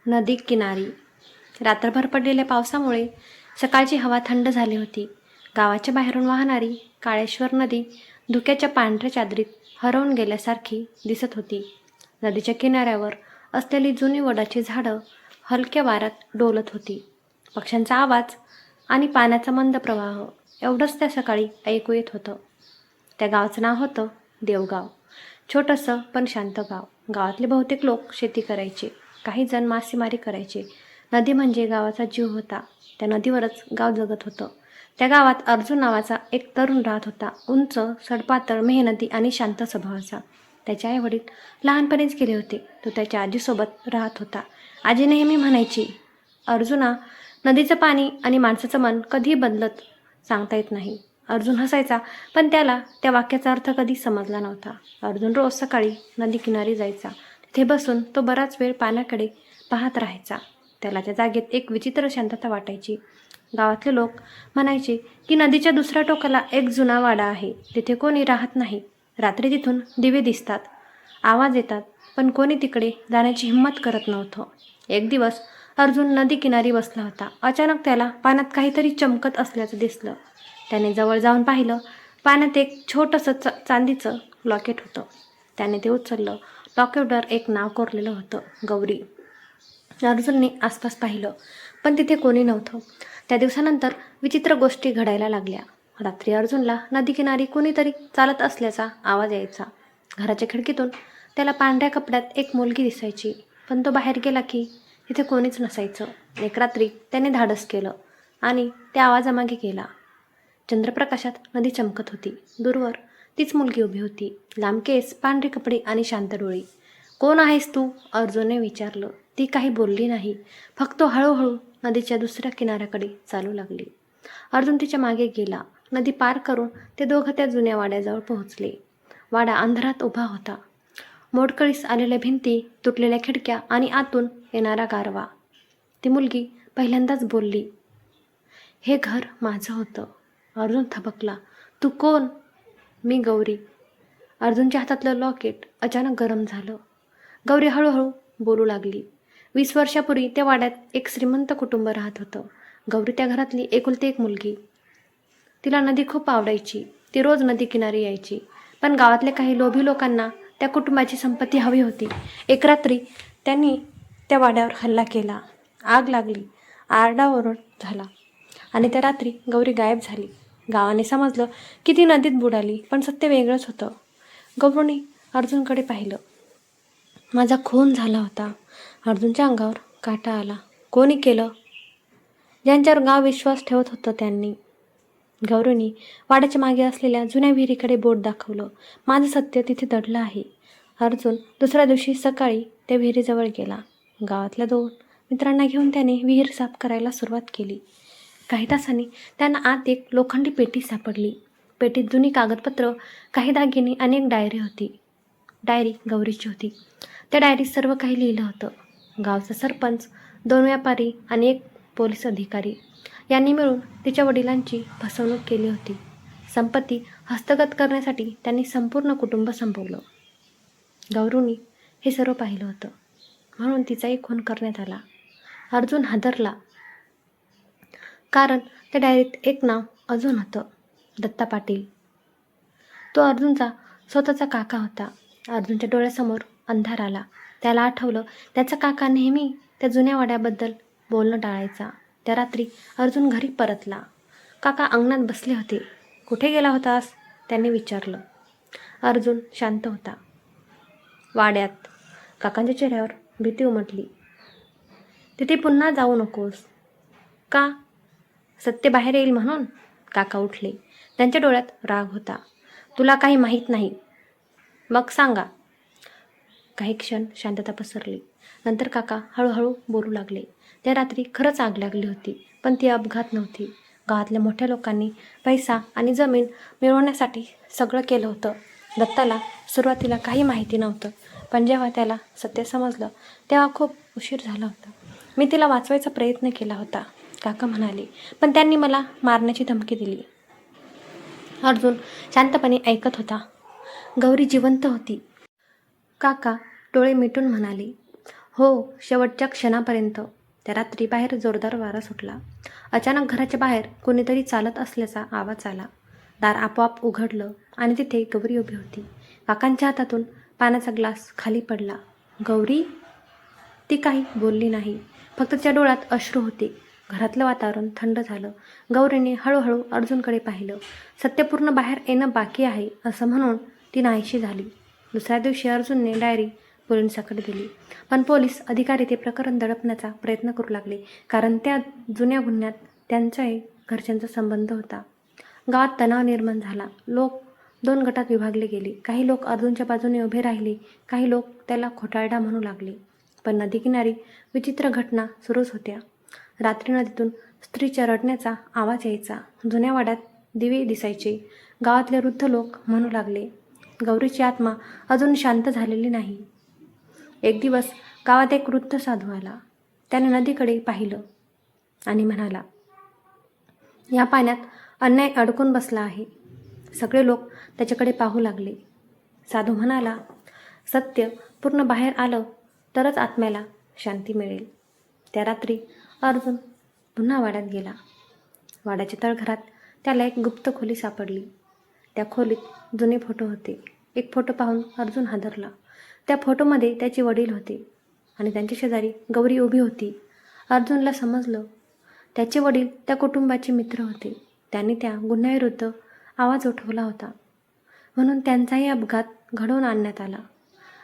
नदी किनारी. रात्रभर पडलेल्या पावसामुळे सकाळची हवा थंड झाली होती. गावाच्या बाहेरून वाहणारी काळेश्वर नदी धुक्याच्या पांढऱ्या चादरीत हरवून गेल्यासारखी दिसत होती. नदीच्या किनाऱ्यावर असलेली जुनी वडाची झाडं हलक्या वाऱ्यात डोलत होती. पक्ष्यांचा आवाज आणि पाण्याचा मंद प्रवाह एवढंच त्या सकाळी ऐकू येत होतं. त्या गावाचं नाव होतं देवगाव. छोटंसं पण शांत गाव. गावातले बहुतेक लोक शेती करायचे, काही जण मासेमारी करायचे. नदी म्हणजे गावाचा जीव होता. त्या नदीवरच गाव जगत होतं. त्या गावात अर्जुन नावाचा एक तरुण राहत होता. उंच, सडपातळ, मेहनती आणि शांत स्वभावाचा. त्याचे आई वडील लहानपणीच गेले होते. तो त्याच्या आजीसोबत राहत होता. आजी नेहमी म्हणायची, अर्जुना, नदीचं पाणी आणि माणसाचं मन कधी बदलत सांगता येत नाही. अर्जुन हसायचा, पण त्याला त्या वाक्याचा अर्थ कधी समजला नव्हता. अर्जुन रोज सकाळी नदी किनारी जायचा. तिथे बसून तो बराच वेळ पाण्याकडे पाहत राहायचा. त्याला त्या जागेत एक विचित्र शांतता वाटायची. गावातले लोक म्हणायचे की नदीच्या दुसऱ्या टोकाला एक जुना वाडा आहे. तिथे कोणी राहत नाही. रात्री तिथून दिवे दिसतात, आवाज येतात, पण कोणी तिकडे जाण्याची हिंमत करत नव्हतं. एक दिवस अर्जुन नदी किनारी बसला होता. अचानक त्याला पाण्यात काहीतरी चमकत असल्याचं दिसलं. त्याने जवळ जाऊन पाहिलं. पाण्यात एक छोटंसं चांदीचं लॉकेट होतं. त्याने ते उचललं. लॉकेटवर एक नाव कोरलेलं होतं, गौरी. अर्जुनने आसपास पाहिलं, पण तिथे कोणी नव्हतं. त्या दिवसानंतर विचित्र गोष्टी घडायला लागल्या. रात्री अर्जुनला नदीकिनारी कोणीतरी चालत असल्याचा आवाज यायचा. घराच्या खिडकीतून त्याला पांढऱ्या कपड्यात एक मुलगी दिसायची, पण तो बाहेर गेला की तिथे कोणीच नसायचं. एक रात्री त्याने धाडस केलं आणि त्या आवाजामागे गेला. चंद्रप्रकाशात नदी चमकत होती. दूरवर तीच मुलगी उभी होती. लांब केस, पांढरे कपडे आणि शांत डोळे. कोण आहेस तू? अर्जुनने विचारलं. ती काही बोलली नाही. फक्त हळूहळू नदीच्या दुसऱ्या किनाऱ्याकडे चालू लागली. अर्जुन तिच्या मागे गेला. नदी पार करून ते दोघं त्या जुन्या वाड्याजवळ पोहोचले. वाडा अंधारात उभा होता. मोडकळीस आलेल्या भिंती, तुटलेल्या खिडक्या आणि आतून येणारा गारवा. ती मुलगी पहिल्यांदाच बोलली, हे घर माझं होतं. अर्जुन थबकला. तू कोण? मी गौरी. अर्जुनच्या हातातलं लॉकेट अचानक गरम झालं. गौरी हळूहळू बोलू लागली. 20 वर्षापूर्वी त्या वाड्यात एक श्रीमंत कुटुंब राहत होतं. गौरी त्या घरातली एकुलती एक मुलगी. तिला नदी खूप आवडायची. ती रोज नदी किनारी यायची. पण गावातल्या काही लोभी लोकांना त्या कुटुंबाची संपत्ती हवी होती. एक रात्री त्यांनी त्या वाड्यावर हल्ला केला. आग लागली, आरडाओरड झाला आणि त्या रात्री गौरी गायब झाली. गावाने समजलं की ती नदीत बुडाली, पण सत्य वेगळंच होतं. गौरीने अर्जुनकडे पाहिलं. माझा खून झाला होता. अर्जुनच्या अंगावर काटा आला. कोणी केलं? ज्यांच्यावर गाव विश्वास ठेवत होतं त्यांनी. गौरीने वाड्याच्या मागे असलेल्या जुन्या विहिरीकडे बोट दाखवलं. माझं सत्य तिथे दडलं आहे. अर्जुन दुसऱ्या दिवशी सकाळी त्या विहिरीजवळ गेला. गावातल्या 2 मित्रांना घेऊन त्याने विहीर साफ करायला सुरुवात केली. काही तासांनी त्यांना आत एक लोखंडी पेटी सापडली. पेटीत जुनी कागदपत्र, काही दागिने आणि एक डायरी होती. डायरी गौरीची होती. त्या डायरीत सर्व काही लिहिलं होतं. गावचा सरपंच, 2 व्यापारी आणि एक पोलीस अधिकारी यांनी मिळून तिच्या वडिलांची फसवणूक केली होती. संपत्ती हस्तगत करण्यासाठी त्यांनी संपूर्ण कुटुंब संपवलं. गौरीने हे सर्व पाहिलं होतं, म्हणून तिचाही खून करण्यात आला. अर्जुन हादरला, कारण त्या डायरीत एक नाव अजून होतं, दत्ता पाटील. तो अर्जुनचा स्वतःचा काका होता. अर्जुनच्या डोळ्यासमोर अंधार आला. त्याला आठवलं, त्याचा काका नेहमी त्या जुन्या वाड्याबद्दल बोलणं टाळायचा. त्या रात्री अर्जुन घरी परतला. काका अंगणात बसले होते. कुठे गेला होतास? त्यांनी विचारलं. अर्जुन शांत होता. वाड्यात. काकांच्या चेहऱ्यावर भीती उमटली. तिथे पुन्हा जाऊ नकोस. का? सत्य बाहेर येईल म्हणून? काका उठले. त्यांच्या डोळ्यात राग होता. तुला काही माहीत नाही. मग सांगा. काही क्षण शांतता पसरली. नंतर काका हळूहळू बोलू लागले. त्या रात्री खरंच आग लागली होती, पण ती अपघात नव्हती. गावातल्या मोठ्या लोकांनी पैसा आणि जमीन मिळवण्यासाठी सगळं केलं होतं. दत्ताला सुरुवातीला काही माहिती नव्हतं, पण जेव्हा त्याला सत्य समजलं तेव्हा खूप उशीर झाला होता. मी तिला वाचवायचा प्रयत्न केला होता, काका म्हणाले, पण त्यांनी मला मारण्याची धमकी दिली. अर्जुन शांतपणे ऐकत होता. गौरी जिवंत होती. काका डोळे मिटून म्हणाले, हो, शेवटच्या क्षणापर्यंत. त्या रात्री बाहेर जोरदार वारा सुटला. अचानक घराच्या बाहेर कोणीतरी चालत असल्याचा आवाज आला. दार आपोआप उघडलं आणि तिथे गौरी उभी होती. काकांच्या हातातून पाण्याचा ग्लास खाली पडला. गौरी? ती काही बोलली नाही. फक्त तिच्या डोळ्यात अश्रू होते. घरातलं वातावरण थंड झालं. गौरीने हळूहळू अर्जुनकडे पाहिलं. सत्यपूर्ण बाहेर येणं बाकी आहे असं म्हणून ती नाहीशी झाली. दुसऱ्या दिवशी अर्जुनने डायरी पोलिसांकडे दिली. पण पोलीस अधिकारी ते प्रकरण दडपण्याचा प्रयत्न करू लागले, कारण त्या जुन्या गुन्ह्यात त्यांच्याही घरच्यांचा संबंध होता. गावात तणाव निर्माण झाला. लोक 2 गटात विभागले गेले. काही लोक अर्जुनच्या बाजूने उभे राहिले, काही लोक त्याला खोटारडा म्हणू लागले. पण नदीकिनारी विचित्र घटना सुरूच होत्या. रात्री नदीतून स्त्रीच्या रडण्याचा आवाज यायचा. जुन्या वाड्यात दिवे दिसायचे. गावातले वृद्ध लोक म्हणू लागले, गौरीची आत्मा अजून शांत झालेली नाही. एक दिवस गावात एक वृद्ध साधू आला. त्याने नदीकडे पाहिलं आणि म्हणाला, या पाण्यात अन्याय अडकून बसला आहे. सगळे लोक त्याच्याकडे पाहू लागले. साधू म्हणाला, सत्य पूर्ण बाहेर आलं तरच आत्म्याला शांती मिळेल. त्या रात्री अर्जुन पुन्हा वाड्यात गेला. वाड्याच्या तळघरात त्याला एक गुप्त खोली सापडली. त्या खोलीत जुने फोटो होते. एक फोटो पाहून अर्जुन हादरला. त्या फोटोमध्ये त्याचे वडील होते आणि त्यांच्या शेजारी गौरी उभी होती. अर्जुनला समजलं, त्याचे वडील त्या कुटुंबाचे मित्र होते. त्यांनी त्या गुन्ह्याविरुद्ध आवाज उठवला होता, म्हणून त्यांचाही अपघात घडवून आणण्यात आला.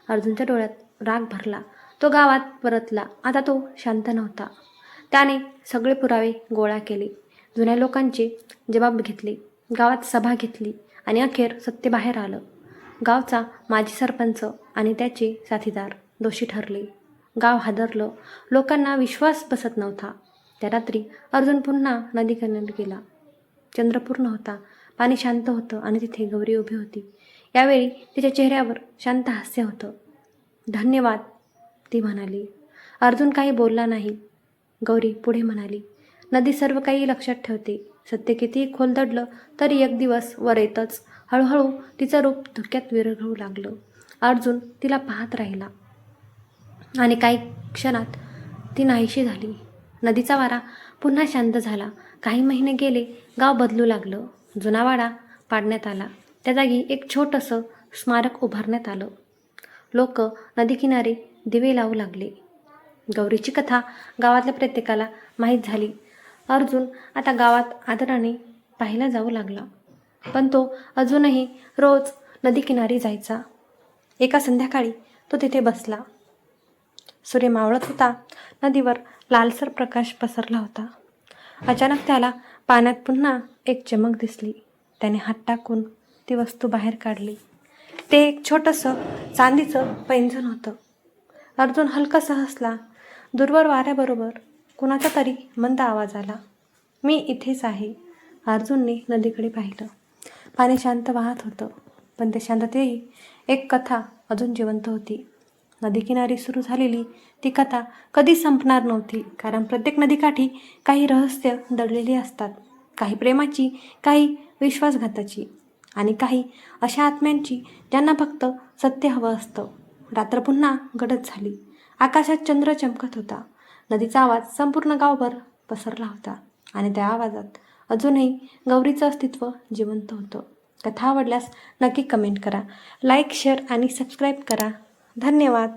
अर्जुनच्या डोळ्यात राग भरला. तो गावात परतला. आता तो शांत नव्हता. त्याने सगळे पुरावे गोळा केले. जुन्या लोकांचे जबाब घेतले. गावात सभा घेतली आणि अखेर सत्य बाहेर आलं. गावचा माजी सरपंच आणि त्याचे साथीदार दोषी ठरले. गाव हादरलं. लोकांना विश्वास बसत नव्हता. त्या रात्री अर्जुन पुन्हा नदीकिनारी गेला. चंद्र पूर्ण होता. पाणी शांत होतं आणि तिथे गौरी उभी होती. यावेळी तिच्या चेहऱ्यावर शांत हास्य होतं. धन्यवाद, ती म्हणाली. अर्जुन काही बोलला नाही. गौरी पुढे म्हणाली, नदी सर्व काही लक्षात ठेवते. सत्य कितीही खोल दडलं तरी एक दिवस वर येतच. हळूहळू तिचं रूप धुक्यात विरघळू लागलं. अर्जुन तिला पाहत राहिला आणि काही क्षणात ती नाहीशी झाली. नदीचा वारा पुन्हा शांत झाला. काही महिने गेले. गाव बदलू लागलं. जुना वाडा पाडण्यात आला. त्या जागी एक छोटंसं स्मारक उभारण्यात आलं. लोक नदीकिनारी दिवे लावू लागले. गौरीची कथा गावातल्या प्रत्येकाला माहीत झाली. अर्जुन आता गावात आदराने पाहिला जाऊ लागला. पण तो अजूनही रोज नदीकिनारी जायचा. एका संध्याकाळी तो तिथे बसला. सूर्य मावळत होता. नदीवर लालसर प्रकाश पसरला होता. अचानक त्याला पाण्यात पुन्हा एक चमक दिसली. त्याने हात टाकून ती वस्तू बाहेर काढली. ते एक छोटंसं चांदीचं पैंजण होतं. अर्जुन हलकासा हसला. दूरवर वाऱ्याबरोबर कुणाचा तरी मंद आवाज आला, मी इथेच आहे. अर्जुनने नदीकडे पाहिलं. पाणी शांत वाहत होतं, पण त्या शांततेही एक कथा अजून जिवंत होती. नदीकिनारी सुरू झालेली ती कथा कधी संपणार नव्हती, कारण प्रत्येक नदीकाठी काही रहस्य दडलेली असतात. काही प्रेमाची, काही विश्वासघाताची आणि काही अशा आत्म्यांची ज्यांना फक्त सत्य हवं असतं. रात्र पुन्हा गडद झाली. आकाशात चंद्र चमकत होता. नदीचा आवाज संपूर्ण गावभर पसरला होता आणि त्या आवाजात अजूनही गौरीचं अस्तित्व जिवंत होतं. कथा आवडल्यास नक्की कमेंट करा, लाईक, शेअर आणि सबस्क्राईब करा. धन्यवाद.